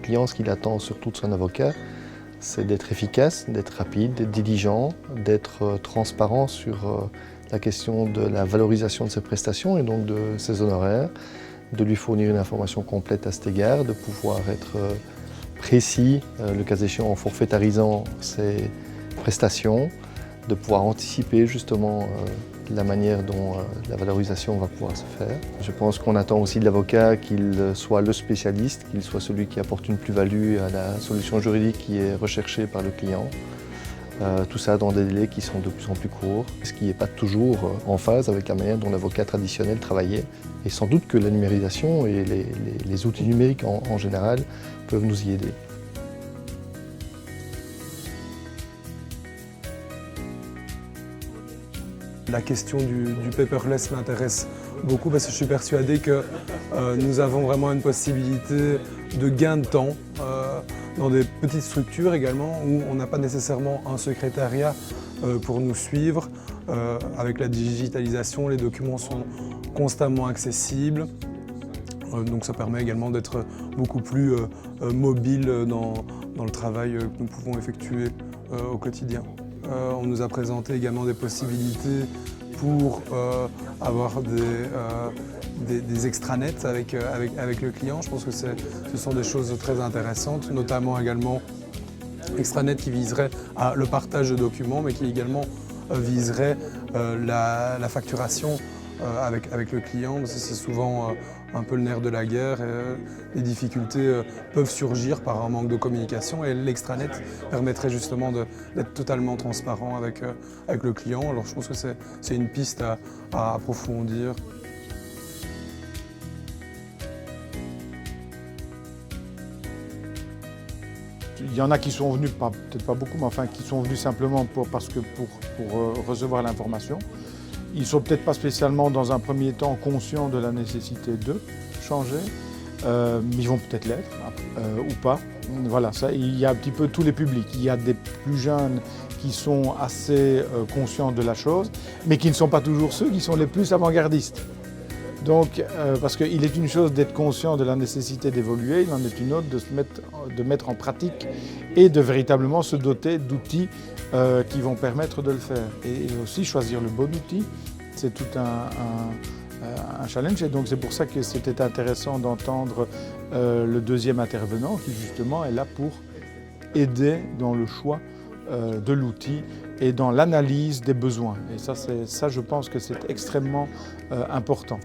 client, ce qu'il attend surtout de son avocat, c'est d'être efficace, d'être rapide, d'être diligent, d'être transparent sur la question de la valorisation de ses prestations et donc de ses honoraires, de lui fournir une information complète à cet égard, de pouvoir être précis, le cas échéant en forfaitarisant ses prestations, de pouvoir anticiper justement la manière dont la valorisation va pouvoir se faire. Je pense qu'on attend aussi de l'avocat qu'il soit le spécialiste, qu'il soit celui qui apporte une plus-value à la solution juridique qui est recherchée par le client. Tout ça dans des délais qui sont de plus en plus courts, ce qui n'est pas toujours en phase avec la manière dont l'avocat traditionnel travaillait. Et sans doute que la numérisation et les outils numériques en général peuvent nous y aider. La question du paperless m'intéresse beaucoup parce que je suis persuadé que nous avons vraiment une possibilité de gain de temps dans des petites structures également où on n'a pas nécessairement un secrétariat pour nous suivre. Avec la digitalisation, les documents sont constamment accessibles. Donc ça permet également d'être beaucoup plus mobile dans le travail que nous pouvons effectuer au quotidien. On nous a présenté également des possibilités pour avoir des extranets avec le client. Je pense que ce sont des choses très intéressantes, notamment également extranets qui viseraient le partage de documents, mais qui également viseraient la facturation avec le client. C'est souvent un peu le nerf de la guerre. Les difficultés peuvent surgir par un manque de communication et l'extranet permettrait justement d'être totalement transparent avec le client. Alors je pense que c'est une piste à approfondir. Il y en a qui sont venus, peut-être pas beaucoup, mais enfin qui sont venus simplement pour recevoir l'information. Ils ne sont peut-être pas spécialement dans un premier temps conscients de la nécessité de changer, mais ils vont peut-être l'être ou pas. Voilà, ça, il y a un petit peu tous les publics. Il y a des plus jeunes qui sont assez conscients de la chose, mais qui ne sont pas toujours ceux qui sont les plus avant-gardistes. Donc, parce qu'il est une chose d'être conscient de la nécessité d'évoluer, il en est une autre de mettre en pratique et de véritablement se doter d'outils qui vont permettre de le faire. Et aussi choisir le bon outil, c'est tout un challenge. Et donc c'est pour ça que c'était intéressant d'entendre le deuxième intervenant qui justement est là pour aider dans le choix de l'outil et dans l'analyse des besoins. Et ça, je pense que c'est extrêmement important.